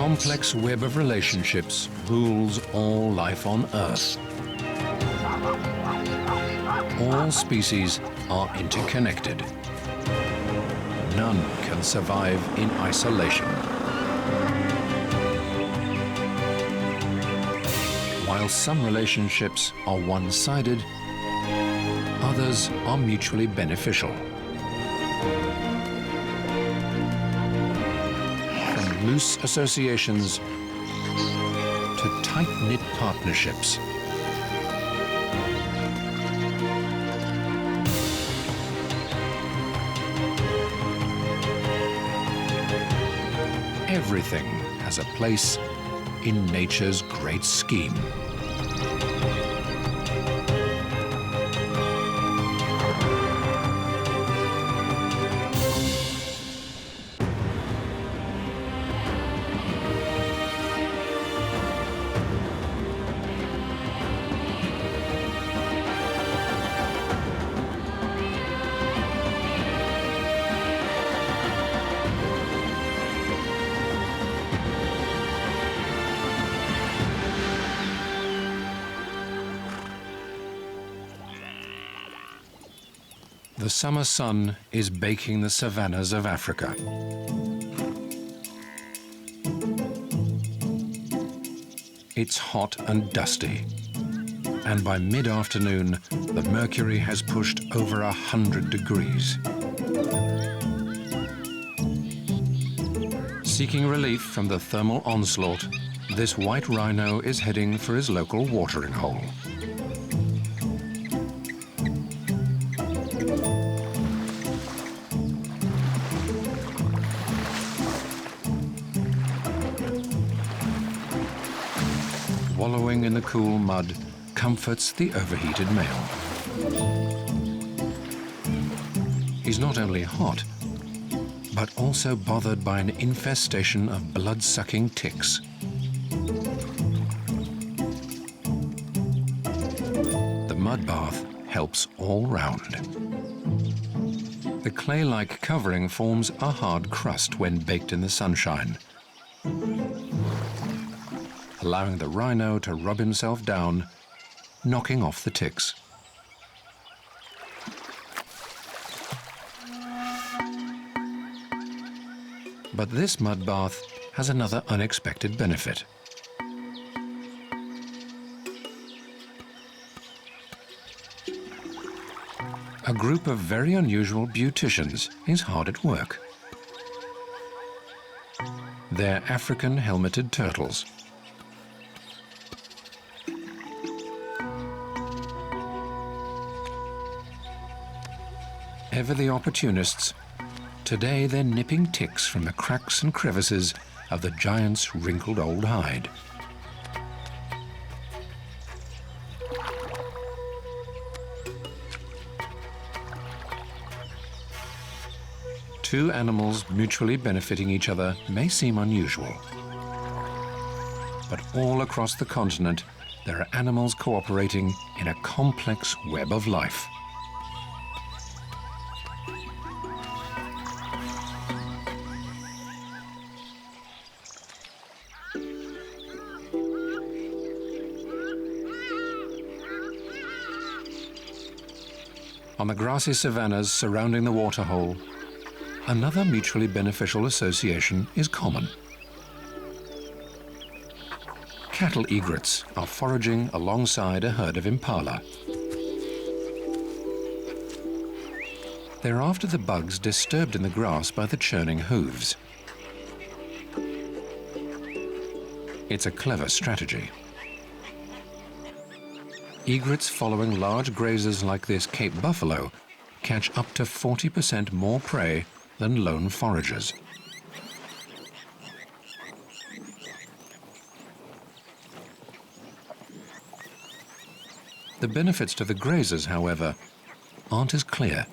complex web of relationships rules all life on Earth. All species are interconnected. None can survive in isolation. While some relationships are one-sided, others are mutually beneficial. From loose associations to tight-knit partnerships. Everything has a place in nature's great scheme. The summer sun is baking the savannas of Africa. It's hot and dusty, and by mid-afternoon, the mercury has pushed over 100 degrees. Seeking relief from the thermal onslaught, this white rhino is heading for his local watering hole. Wallowing in the cool mud comforts the overheated male. He's not only hot, but also bothered by an infestation of blood-sucking ticks. The mud bath helps all round. The clay-like covering forms a hard crust when baked in the sunshine, allowing the rhino to rub himself down, knocking off the ticks. But this mud bath has another unexpected benefit. A group of very unusual beauticians is hard at work. They're African helmeted turtles. Ever the opportunists, today they're nipping ticks from the cracks and crevices of the giant's wrinkled old hide. Two animals mutually benefiting each other may seem unusual. But all across the continent, there are animals cooperating in a complex web of life. On the grassy savannas surrounding the waterhole, another mutually beneficial association is common. Cattle egrets are foraging alongside a herd of impala. They're after the bugs disturbed in the grass by the churning hooves. It's a clever strategy. Egrets following large grazers like this Cape buffalo catch up to 40% more prey than lone foragers. The benefits to the grazers, however, aren't as clear,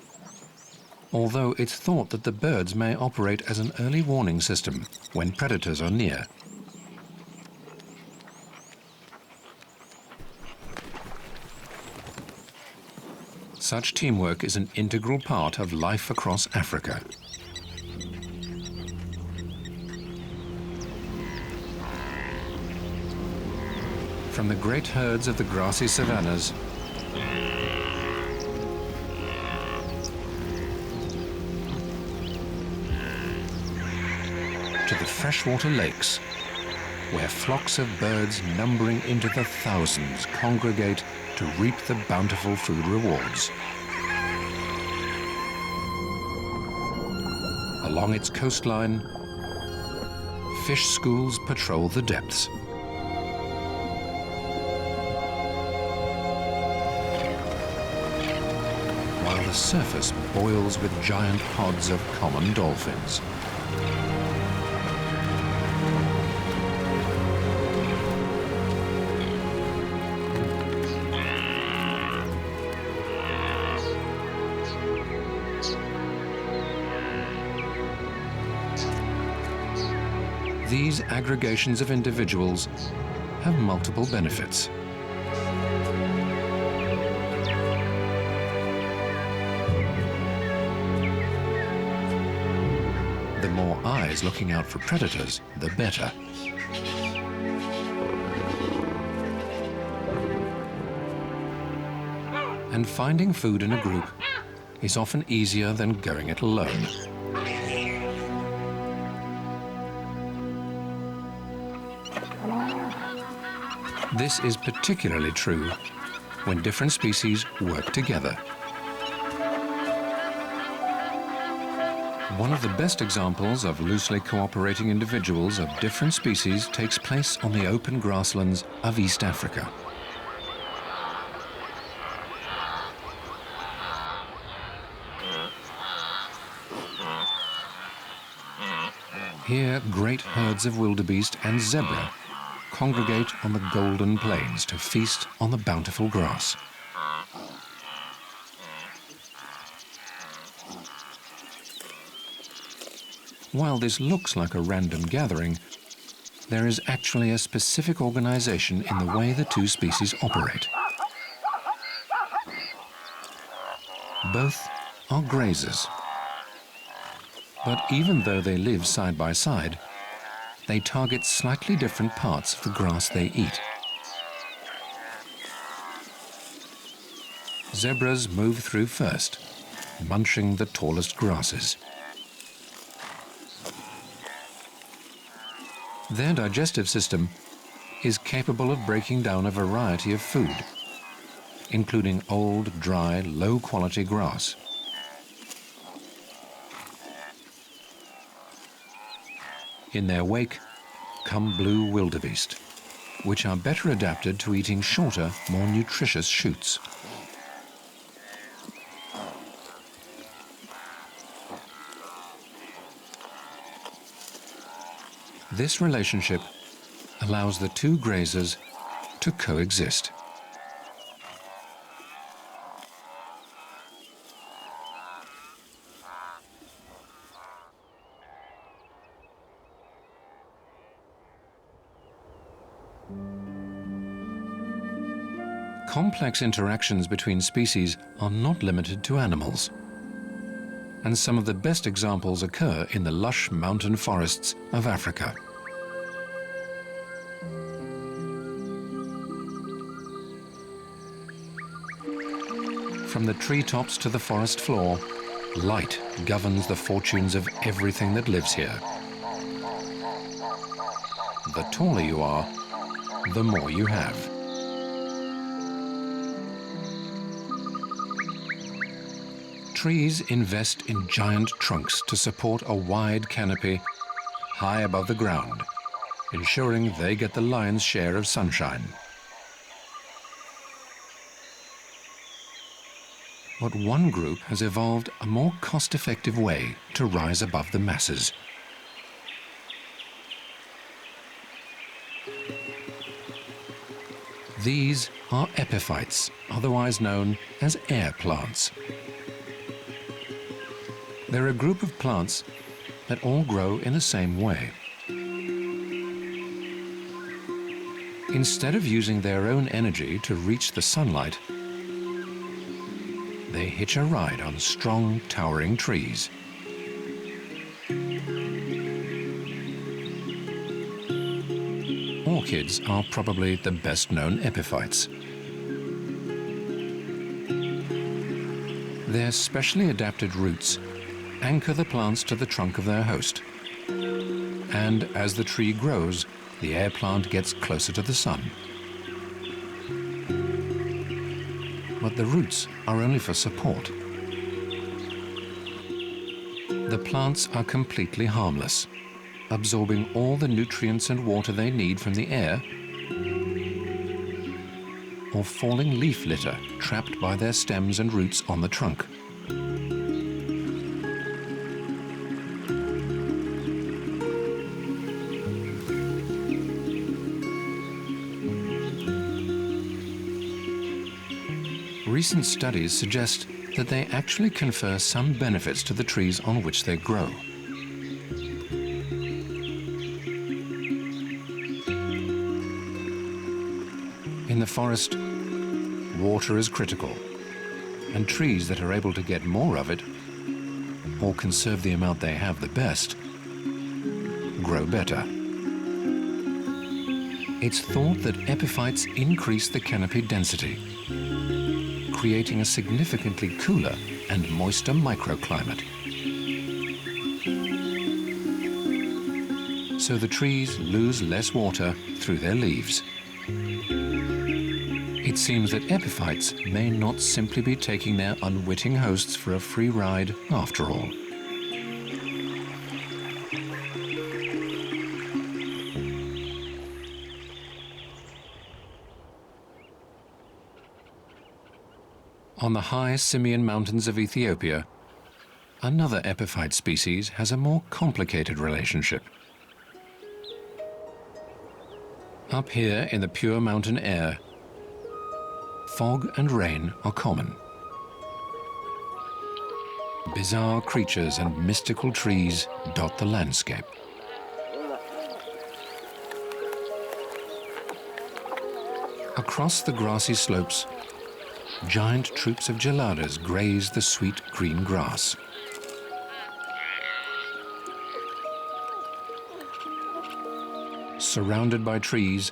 although it's thought that the birds may operate as an early warning system when predators are near. Such teamwork is an integral part of life across Africa. From the great herds of the grassy savannas to the freshwater lakes, where flocks of birds numbering into the thousands congregate to reap the bountiful food rewards. Along its coastline, fish schools patrol the depths. While the surface boils with giant pods of common dolphins. These aggregations of individuals have multiple benefits. The more eyes looking out for predators, the better. And finding food in a group is often easier than going it alone. This is particularly true when different species work together. One of the best examples of loosely cooperating individuals of different species takes place on the open grasslands of East Africa. Here, great herds of wildebeest and zebra congregate on the golden plains to feast on the bountiful grass. While this looks like a random gathering, there is actually a specific organization in the way the two species operate. Both are grazers. But even though they live side by side, they target slightly different parts of the grass they eat. Zebras move through first, munching the tallest grasses. Their digestive system is capable of breaking down a variety of food, including old, dry, low-quality grass. In their wake come blue wildebeest, which are better adapted to eating shorter, more nutritious shoots. This relationship allows the two grazers to coexist. Complex interactions between species are not limited to animals, and some of the best examples occur in the lush mountain forests of Africa. From the treetops to the forest floor, light governs the fortunes of everything that lives here. The taller you are, the more you have. Trees invest in giant trunks to support a wide canopy high above the ground, ensuring they get the lion's share of sunshine. But one group has evolved a more cost-effective way to rise above the masses. These are epiphytes, otherwise known as air plants. They're a group of plants that all grow in the same way. Instead of using their own energy to reach the sunlight, they hitch a ride on strong, towering trees. orchids are probably the best-known epiphytes. Their specially adapted roots anchor the plants to the trunk of their host. And as the tree grows, the air plant gets closer to the sun. But the roots are only for support. The plants are completely harmless, absorbing all the nutrients and water they need from the air or falling leaf litter trapped by their stems and roots on the trunk. Recent studies suggest that they actually confer some benefits to the trees on which they grow. In the forest, water is critical, and trees that are able to get more of it, or conserve the amount they have the best, grow better. It's thought that epiphytes increase the canopy density, creating a significantly cooler and moister microclimate. So the trees lose less water through their leaves. It seems that epiphytes may not simply be taking their unwitting hosts for a free ride after all. On the high Simien Mountains of Ethiopia, another epiphyte species has a more complicated relationship. Up here in the pure mountain air, fog and rain are common. Bizarre creatures and mystical trees dot the landscape. Across the grassy slopes, giant troops of geladas graze the sweet green grass. Surrounded by trees,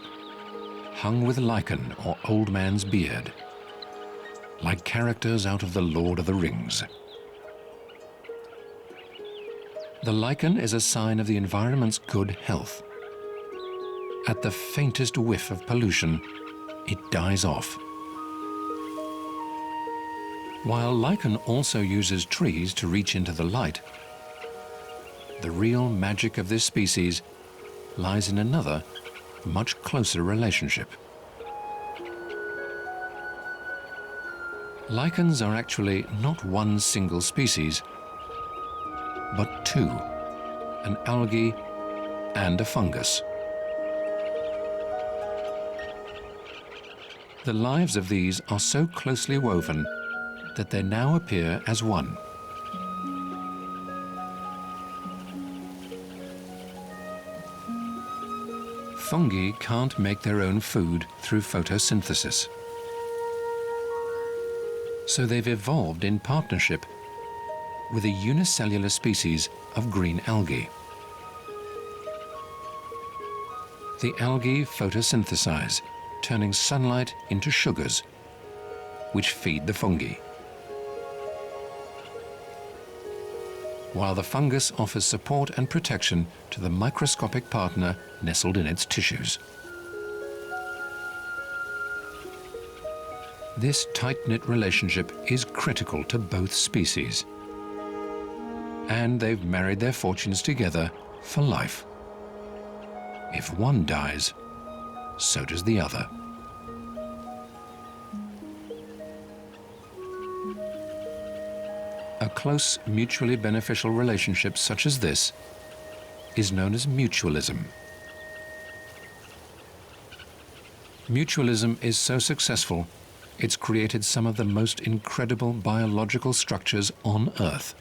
hung with lichen or old man's beard, like characters out of the Lord of the Rings. The lichen is a sign of the environment's good health. At the faintest whiff of pollution, it dies off. While lichen also uses trees to reach into the light, the real magic of this species lies in another, much closer relationship. Lichens are actually not one single species, but two, an algae and a fungus. The lives of these are so closely woven that they now appear as one. Fungi can't make their own food through photosynthesis. So they've evolved in partnership with a unicellular species of green algae. The algae photosynthesize, turning sunlight into sugars, which feed the fungi, while the fungus offers support and protection to the microscopic partner nestled in its tissues. This tight-knit relationship is critical to both species, and they've married their fortunes together for life. If one dies, so does the other. A close, mutually beneficial relationship such as this is known as mutualism. Mutualism is so successful, it's created some of the most incredible biological structures on Earth.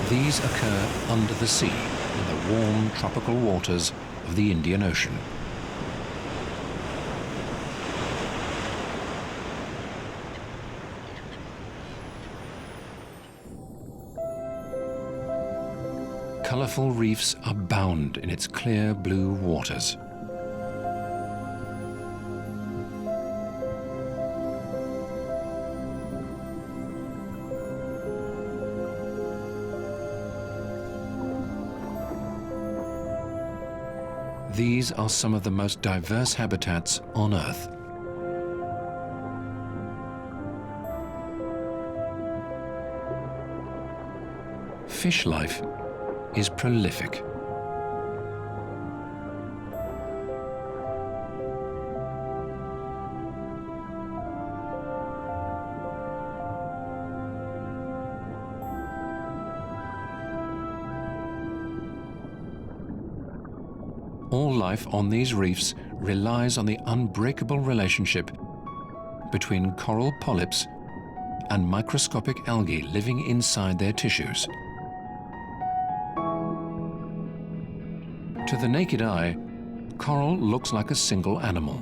These occur under the sea, in the warm tropical waters of the Indian Ocean. colourful reefs abound in its clear blue waters. These are some of the most diverse habitats on Earth. Fish life is prolific. All life on these reefs relies on the unbreakable relationship between coral polyps and microscopic algae living inside their tissues. To the naked eye, coral looks like a single animal.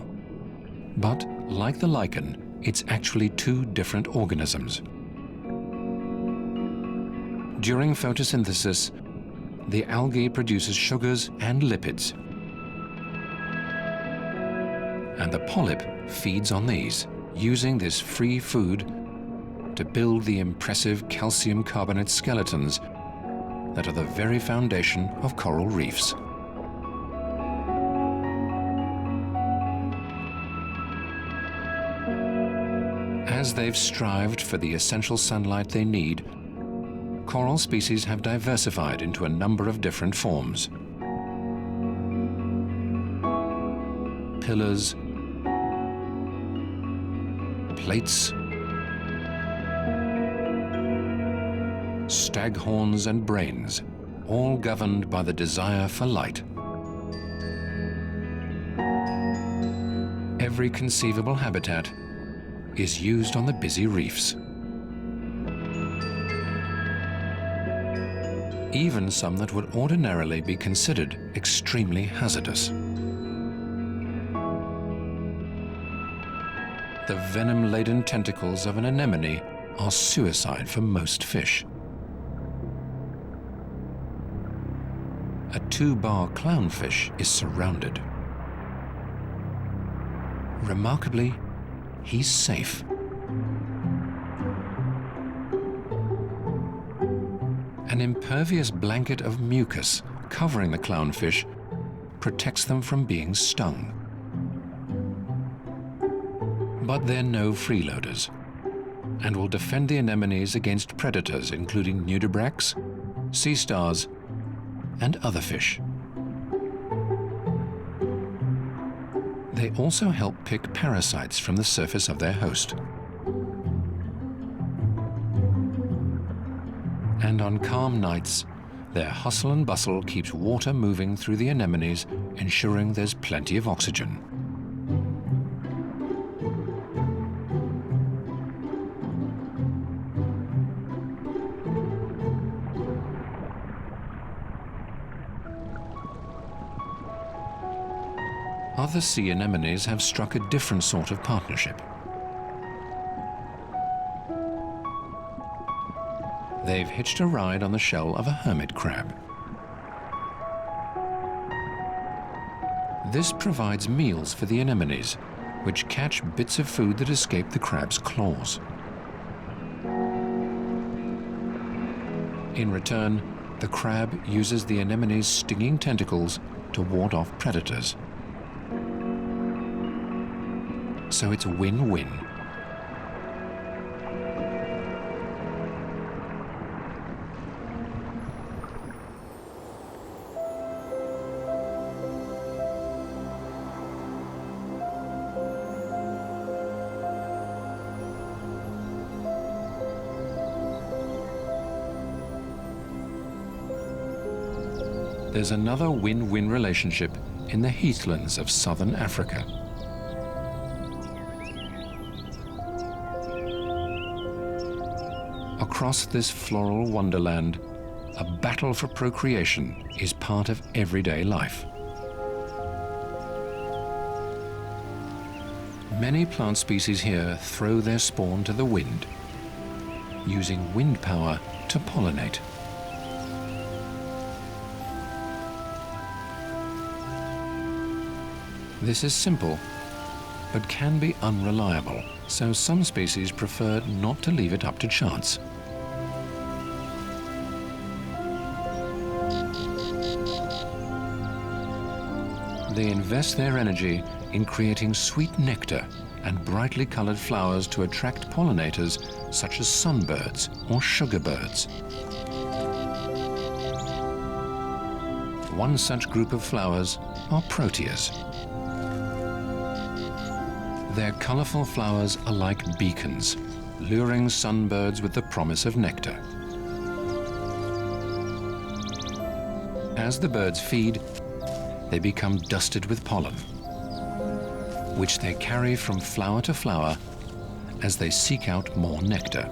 But, like the lichen, it's actually two different organisms. During photosynthesis, the algae produces sugars and lipids. And the polyp feeds on these, using this free food to build the impressive calcium carbonate skeletons that are the very foundation of coral reefs. As they've strived for the essential sunlight they need, coral species have diversified into a number of different forms. Pillars, plates, staghorns and brains, all governed by the desire for light. Every conceivable habitat is used on the busy reefs. Even some that would ordinarily be considered extremely hazardous. The venom-laden tentacles of an anemone are suicide for most fish. A 2-bar clownfish is surrounded. Remarkably, he's safe. An impervious blanket of mucus covering the clownfish protects them from being stung. But they're no freeloaders and will defend the anemones against predators including nudibranchs, sea stars, and other fish. They also help pick parasites from the surface of their host. And on calm nights, their hustle and bustle keeps water moving through the anemones, ensuring there's plenty of oxygen. Other sea anemones have struck a different sort of partnership. They've hitched a ride on the shell of a hermit crab. This provides meals for the anemones, which catch bits of food that escape the crab's claws. In return, the crab uses the anemone's stinging tentacles to ward off predators. So it's win-win. There's another win-win relationship in the heathlands of southern Africa. Across this floral wonderland, a battle for procreation is part of everyday life. Many plant species here throw their spawn to the wind, using wind power to pollinate. This is simple, but can be unreliable, so some species prefer not to leave it up to chance. They invest their energy in creating sweet nectar and brightly colored flowers to attract pollinators such as sunbirds or sugarbirds. One such group of flowers are proteas. Their colorful flowers are like beacons, luring sunbirds with the promise of nectar. As the birds feed, they become dusted with pollen, which they carry from flower to flower as they seek out more nectar.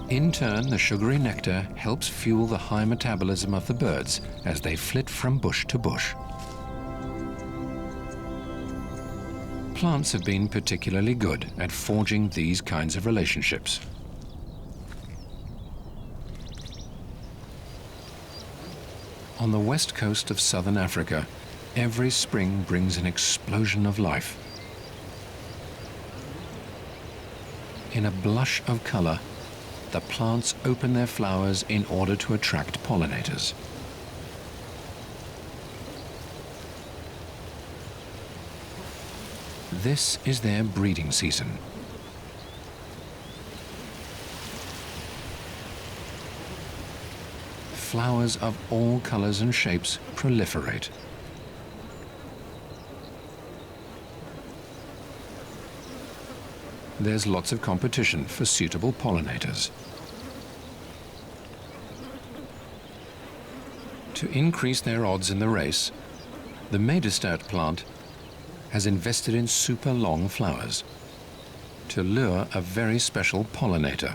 In turn, the sugary nectar helps fuel the high metabolism of the birds as they flit from bush to bush. Plants have been particularly good at forging these kinds of relationships. On the west coast of southern Africa, every spring brings an explosion of life. In a blush of color, the plants open their flowers in order to attract pollinators. This is their breeding season. Flowers of all colors and shapes proliferate. There's lots of competition for suitable pollinators. To increase their odds in the race, the Medestert plant has invested in super long flowers to lure a very special pollinator.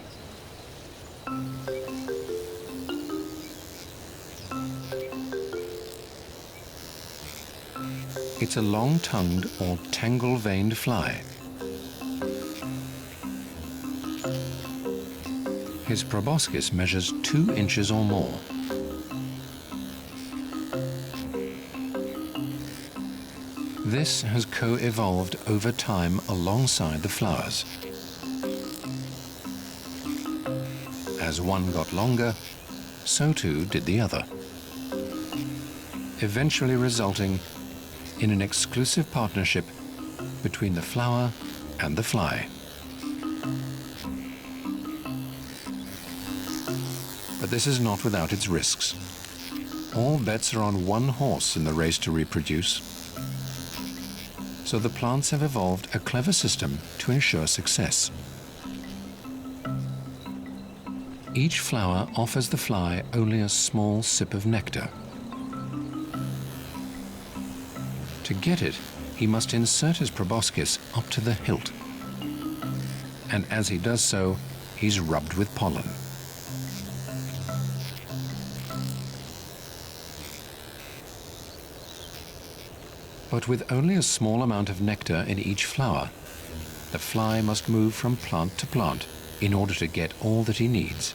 It's a long-tongued or tangle-veined fly. His proboscis measures 2 inches or more. This has co-evolved over time alongside the flowers. As one got longer, so too did the other, eventually resulting in an exclusive partnership between the flower and the fly. But this is not without its risks. All bets are on one horse in the race to reproduce. So the plants have evolved a clever system to ensure success. Each flower offers the fly only a small sip of nectar. To get it, he must insert his proboscis up to the hilt. And as he does so, he's rubbed with pollen. But with only a small amount of nectar in each flower, the fly must move from plant to plant in order to get all that he needs.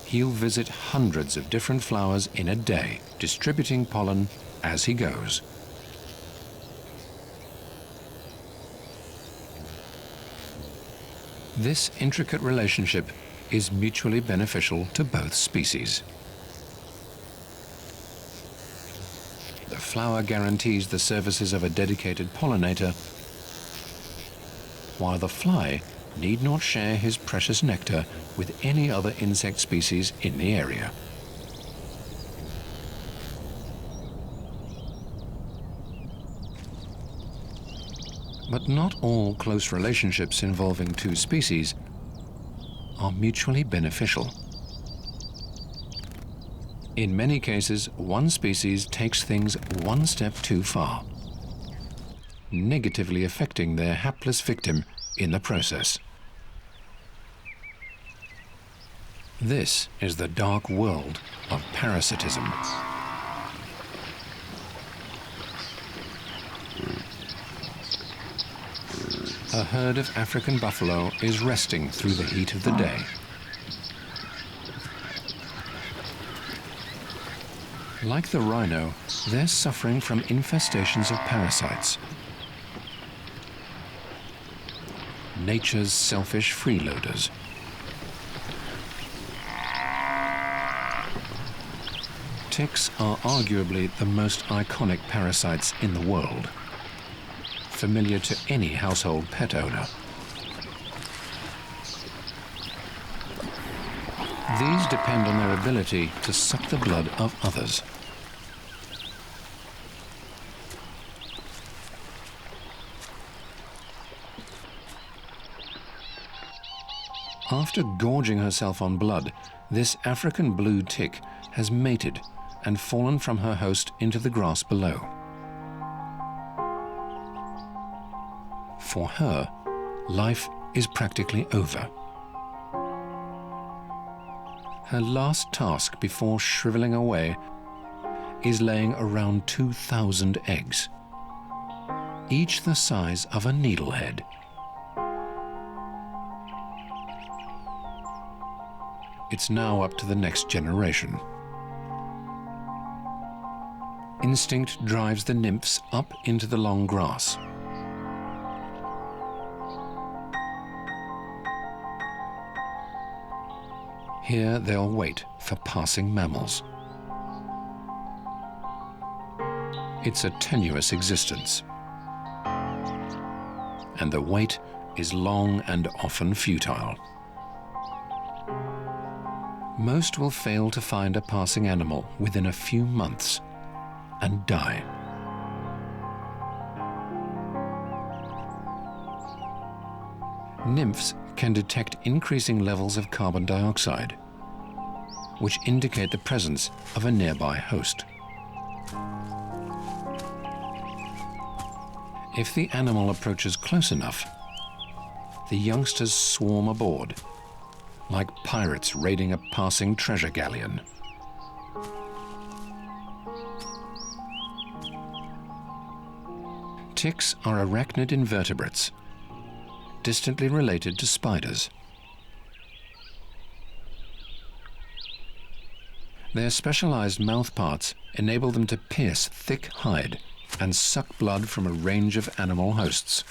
He'll visit hundreds of different flowers in a day, distributing pollen as he goes. This intricate relationship is mutually beneficial to both species. The flower guarantees the services of a dedicated pollinator, while the fly need not share his precious nectar with any other insect species in the area. But not all close relationships involving two species are mutually beneficial. In many cases, one species takes things one step too far, negatively affecting their hapless victim in the process. This is the dark world of parasitism. A herd of African buffalo is resting through the heat of the day. Like the rhino, they're suffering from infestations of parasites. Nature's selfish freeloaders. Ticks are arguably the most iconic parasites in the world, familiar to any household pet owner. These depend on their ability to suck the blood of others. After gorging herself on blood, this African blue tick has mated and fallen from her host into the grass below. For her, life is practically over. Her last task before shriveling away is laying around 2,000 eggs, each the size of a needlehead. It's now up to the next generation. Instinct drives the nymphs up into the long grass. Here they'll wait for passing mammals. It's a tenuous existence, and the wait is long and often futile. Most will fail to find a passing animal within a few months and die. Nymphs can detect increasing levels of carbon dioxide, which indicate the presence of a nearby host. If the animal approaches close enough, the youngsters swarm aboard, like pirates raiding a passing treasure galleon. Ticks are arachnid invertebrates, distantly related to spiders. Their specialized mouthparts enable them to pierce thick hide and suck blood from a range of animal hosts.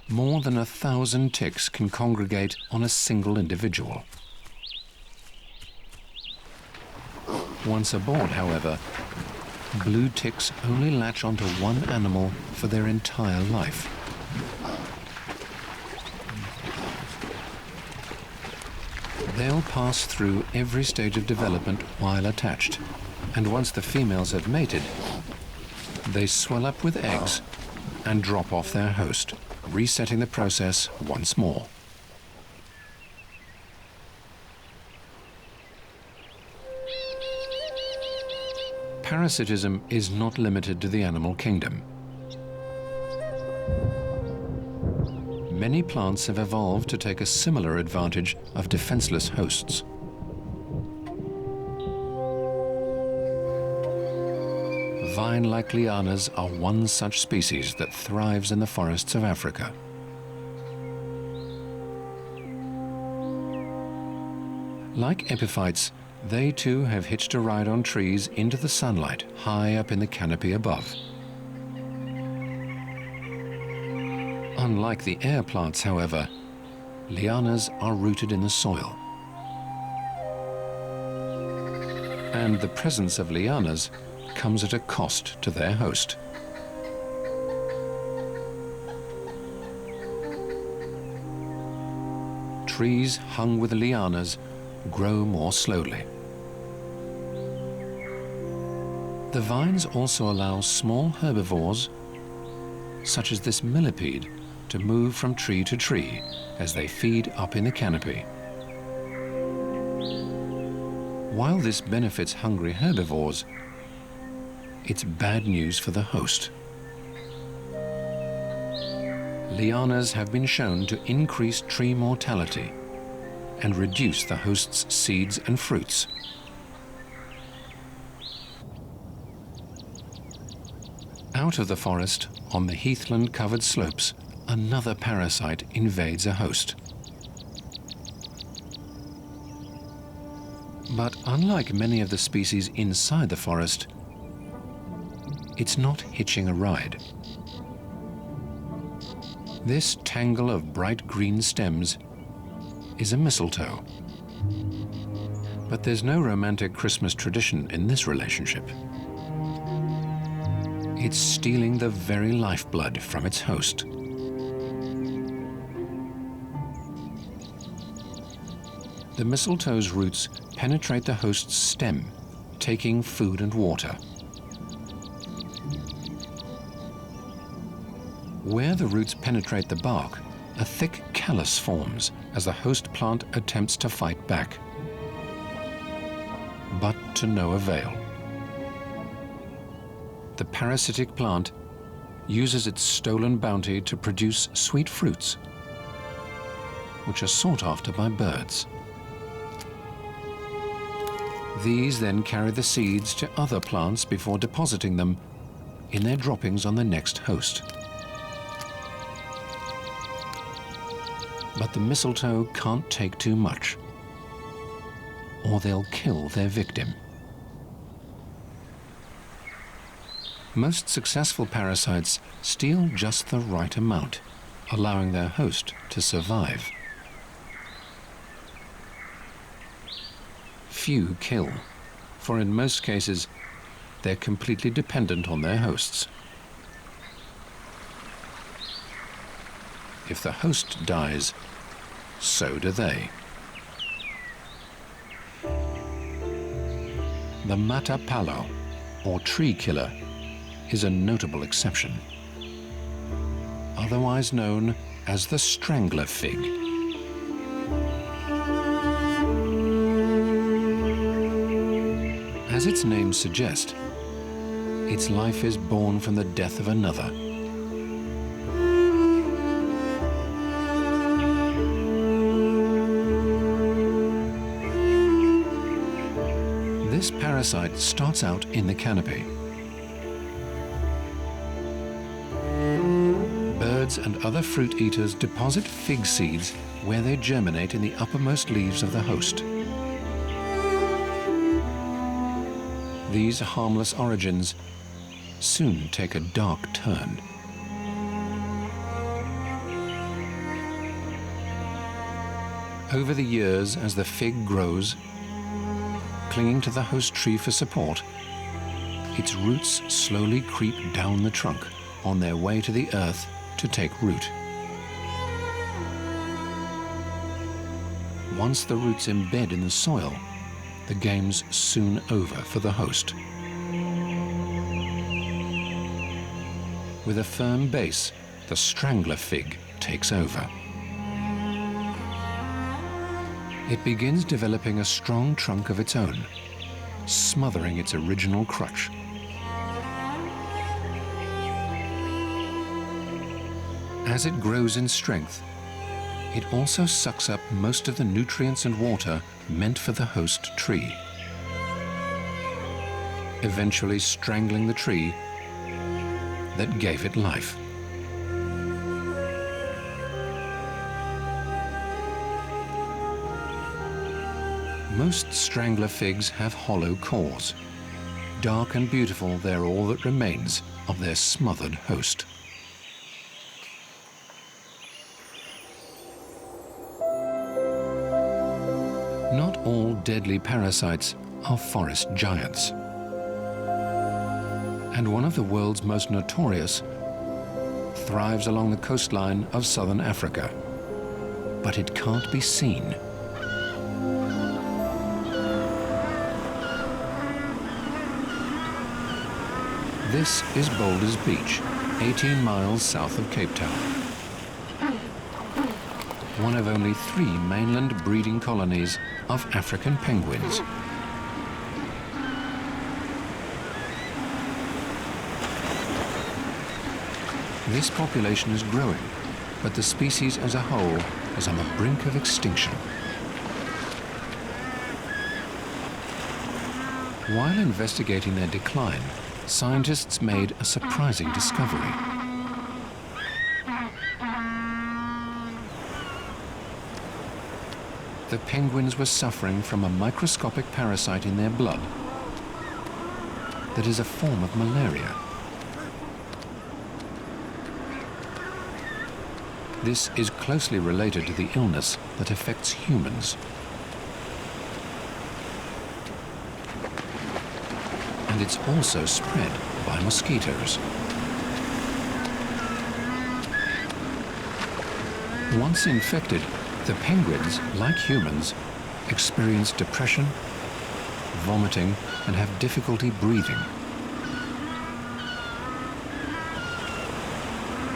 More than 1,000 ticks can congregate on a single individual. Once aboard, however, blue ticks only latch onto one animal for their entire life. They'll pass through every stage of development while attached, and once the females have mated, they swell up with eggs and drop off their host, resetting the process once more. Parasitism is not limited to the animal kingdom. Many plants have evolved to take a similar advantage of defenseless hosts. Vine-like lianas are one such species that thrives in the forests of Africa. Like epiphytes, they too have hitched a ride on trees into the sunlight high up in the canopy above. Unlike the air plants, however, lianas are rooted in the soil. And the presence of lianas comes at a cost to their host. Trees hung with lianas grow more slowly. The vines also allow small herbivores, such as this millipede, to move from tree to tree as they feed up in the canopy. While this benefits hungry herbivores, it's bad news for the host. Lianas have been shown to increase tree mortality and reduce the host's seeds and fruits. Out of the forest, on the heathland-covered slopes, another parasite invades a host. But unlike many of the species inside the forest, it's not hitching a ride. This tangle of bright green stems is a mistletoe. But there's no romantic Christmas tradition in this relationship. It's stealing the very lifeblood from its host. The mistletoe's roots penetrate the host's stem, taking food and water. Where the roots penetrate the bark, a thick callus forms as the host plant attempts to fight back. But to no avail. The parasitic plant uses its stolen bounty to produce sweet fruits, which are sought after by birds. These then carry the seeds to other plants before depositing them in their droppings on the next host. But the mistletoe can't take too much, or they'll kill their victim. Most successful parasites steal just the right amount, allowing their host to survive. Few kill, for in most cases, they're completely dependent on their hosts. If the host dies, so do they. The matapalo, or tree killer, is a notable exception, otherwise known as the Strangler fig. As its name suggests, its life is born from the death of another. This parasite starts out in the canopy. Birds and other fruit eaters deposit fig seeds where they germinate in the uppermost leaves of the host. These harmless origins soon take a dark turn. Over the years, as the fig grows, clinging to the host tree for support, its roots slowly creep down the trunk on their way to the earth to take root. Once the roots embed in the soil, the game's soon over for the host. With a firm base, the Strangler fig takes over. It begins developing a strong trunk of its own, smothering its original crutch. As it grows in strength, it also sucks up most of the nutrients and water meant for the host tree, eventually strangling the tree that gave it life. Most Strangler figs have hollow cores. Dark and beautiful, they're all that remains of their smothered host. Not all deadly parasites are forest giants. And one of the world's most notorious thrives along the coastline of southern Africa. But it can't be seen. This is Boulders Beach, 18 miles south of Cape Town. One of only 3 mainland breeding colonies of African penguins. This population is growing, but the species as a whole is on the brink of extinction. While investigating their decline, scientists made a surprising discovery. the penguins were suffering from a microscopic parasite in their blood that is a form of malaria. This is closely related to the illness that affects humans. And it's also spread by mosquitoes. Once infected, the penguins, like humans, experience depression, vomiting, and have difficulty breathing.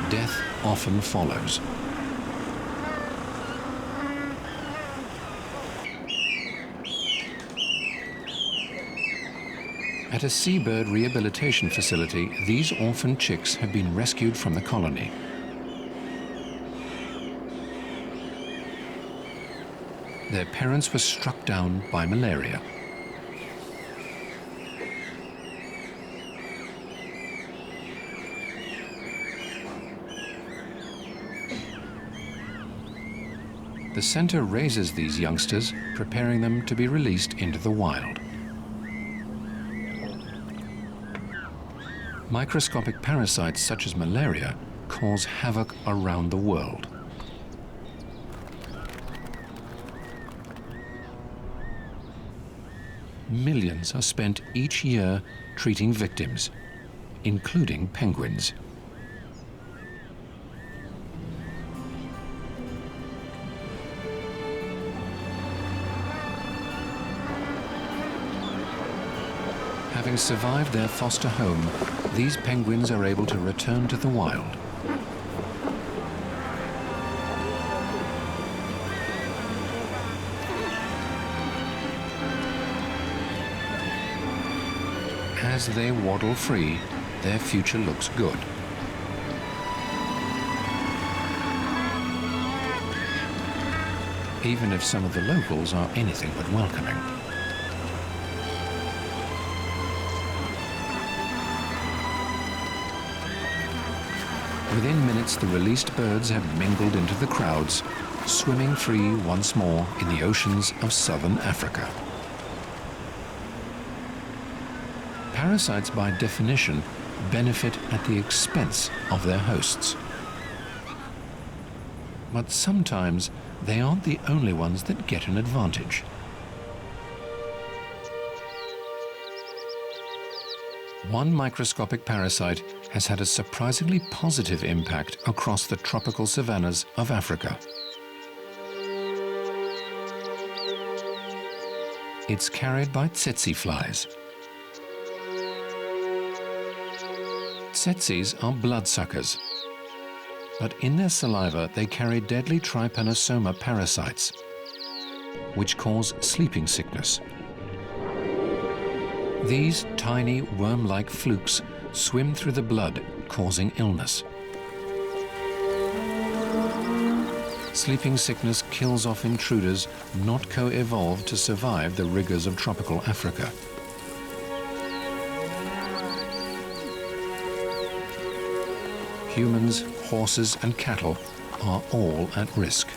Death often follows. At a seabird rehabilitation facility, these orphan chicks have been rescued from the colony. Their parents were struck down by malaria. The center raises these youngsters, preparing them to be released into the wild. Microscopic parasites such as malaria cause havoc around the world. Millions are spent each year treating victims, including penguins. Having survived their foster home, these penguins are able to return to the wild. As they waddle free, their future looks good. Even if some of the locals are anything but welcoming. Within minutes, the released birds have mingled into the crowds, swimming free once more in the oceans of southern Africa. Parasites, by definition, benefit at the expense of their hosts. But sometimes they aren't the only ones that get an advantage. One microscopic parasite has had a surprisingly positive impact across the tropical savannas of Africa. It's carried by tsetse flies. Tsetses are bloodsuckers, but in their saliva they carry deadly trypanosoma parasites, which cause sleeping sickness. These tiny worm-like flukes swim through the blood, causing illness. Sleeping sickness kills off intruders not co-evolved to survive the rigors of tropical Africa. Humans, horses, and cattle are all at risk.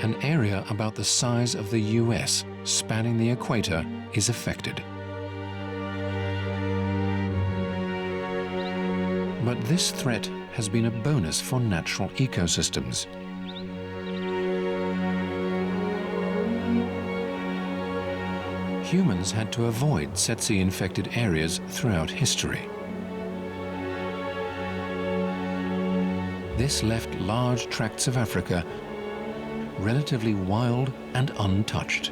An area about the size of the US, spanning the equator, is affected. But this threat has been a bonus for natural ecosystems. Humans had to avoid tsetse-infected areas throughout history. This left large tracts of Africa relatively wild and untouched.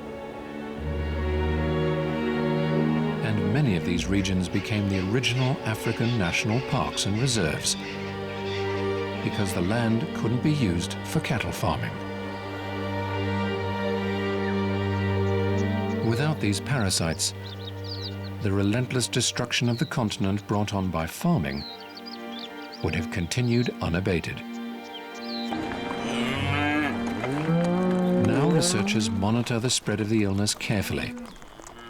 And many of these regions became the original African national parks and reserves because the land couldn't be used for cattle farming. Without these parasites, the relentless destruction of the continent brought on by farming would have continued unabated. Now researchers monitor the spread of the illness carefully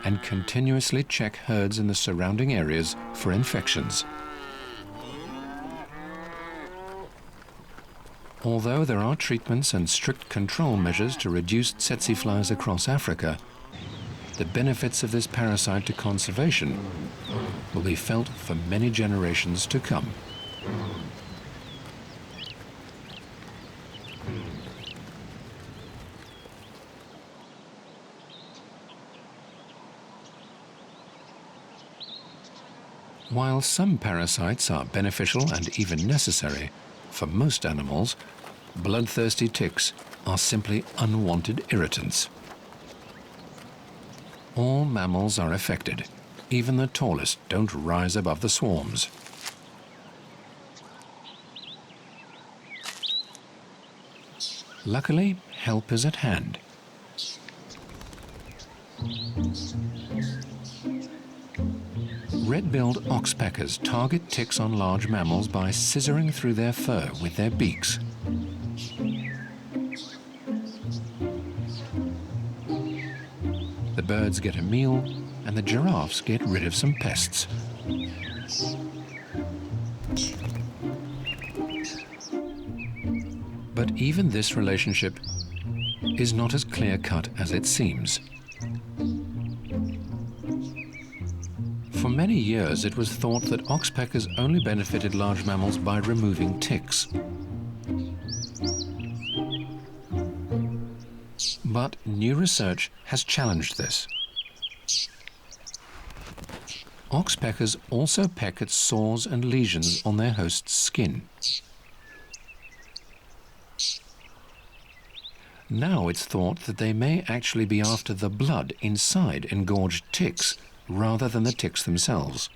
and continuously check herds in the surrounding areas for infections. Although there are treatments and strict control measures to reduce tsetse flies across Africa, the benefits of this parasite to conservation will be felt for many generations to come. While some parasites are beneficial and even necessary, for most animals, bloodthirsty ticks are simply unwanted irritants. All mammals are affected. Even the tallest don't rise above the swarms. Luckily, help is at hand. Red-billed oxpeckers target ticks on large mammals by scissoring through their fur with their beaks. The birds get a meal, and the giraffes get rid of some pests. But even this relationship is not as clear-cut as it seems. For many years, it was thought that oxpeckers only benefited large mammals by removing ticks. But new research has challenged this. Oxpeckers also peck at sores and lesions on their host's skin. Now it's thought that they may actually be after the blood inside engorged ticks rather than the ticks themselves.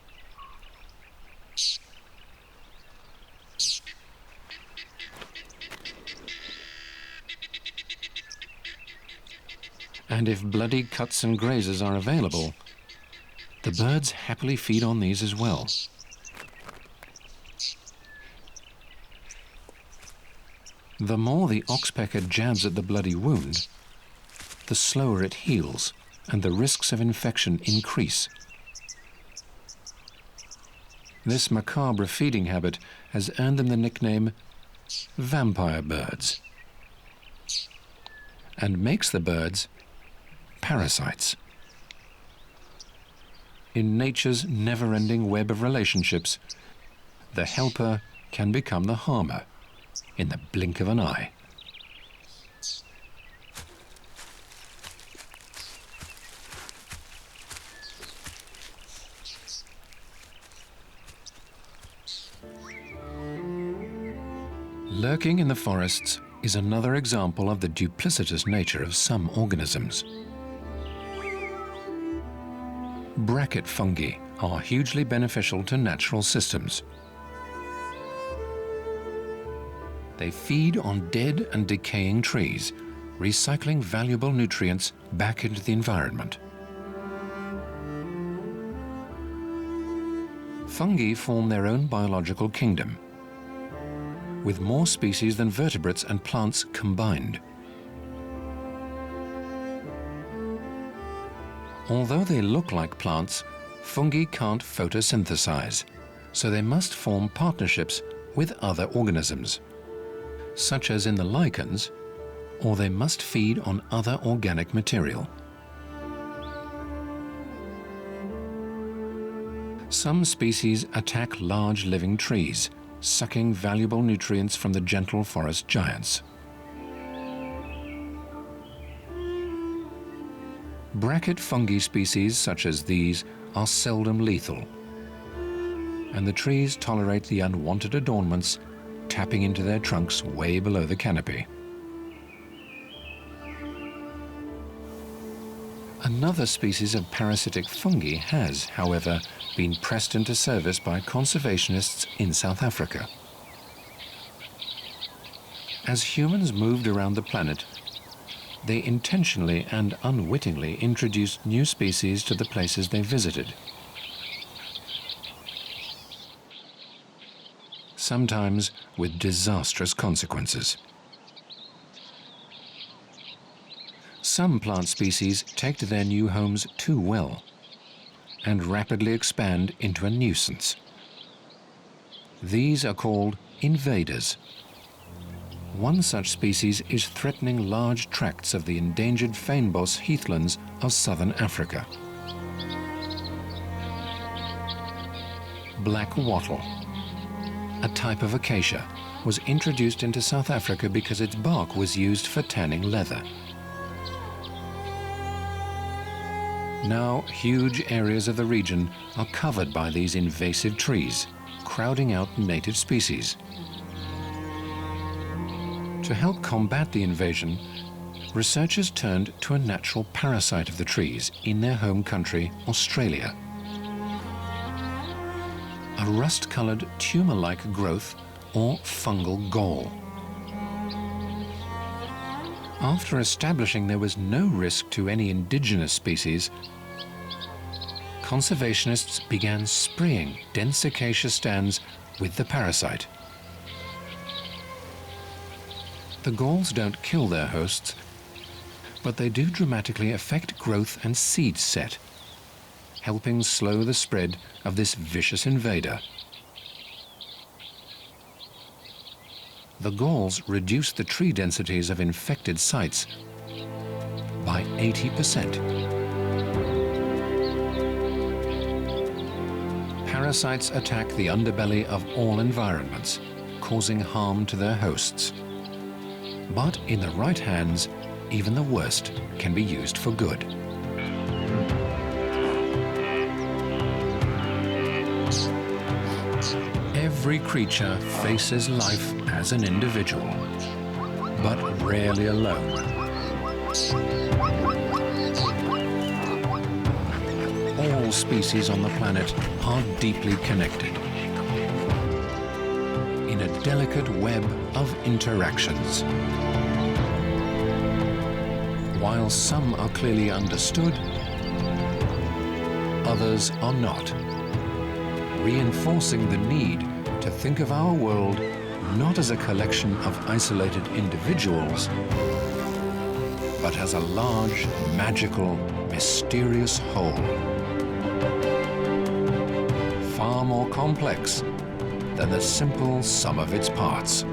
And if bloody cuts and grazes are available, the birds happily feed on these as well. The more the oxpecker jabs at the bloody wound, the slower it heals, and the risks of infection increase. This macabre feeding habit has earned them the nickname vampire birds, and makes the birds parasites. In nature's never-ending web of relationships, the helper can become the harmer in the blink of an eye. Lurking in the forests is another example of the duplicitous nature of some organisms. Bracket fungi are hugely beneficial to natural systems. They feed on dead and decaying trees, recycling valuable nutrients back into the environment. Fungi form their own biological kingdom, with more species than vertebrates and plants combined. Although they look like plants, fungi can't photosynthesize, so they must form partnerships with other organisms, such as in the lichens, or they must feed on other organic material. Some species attack large living trees, sucking valuable nutrients from the gentle forest giants. Bracket fungi species such as these are seldom lethal, and the trees tolerate the unwanted adornments, tapping into their trunks way below the canopy. Another species of parasitic fungi has, however, been pressed into service by conservationists in South Africa. As humans moved around the planet, they intentionally and unwittingly introduced new species to the places they visited. Sometimes with disastrous consequences. Some plant species take to their new homes too well and rapidly expand into a nuisance. These are called invaders. One such species is threatening large tracts of the endangered fynbos heathlands of southern Africa. Black wattle, a type of acacia, was introduced into South Africa because its bark was used for tanning leather. Now, huge areas of the region are covered by these invasive trees, crowding out native species. To help combat the invasion, researchers turned to a natural parasite of the trees in their home country, Australia. A rust-colored tumor-like growth or fungal gall. After establishing there was no risk to any indigenous species, conservationists began spraying dense acacia stands with the parasite. The galls don't kill their hosts, but they do dramatically affect growth and seed set, helping slow the spread of this vicious invader. The galls reduce the tree densities of infected sites by 80%. Parasites attack the underbelly of all environments, causing harm to their hosts. But in the right hands, even the worst can be used for good. Every creature faces life as an individual, but rarely alone. All species on the planet are deeply connected in a delicate web of interactions. While some are clearly understood, others are not, reinforcing the need to think of our world not as a collection of isolated individuals, but as a large, magical, mysterious whole. Far more complex than the simple sum of its parts.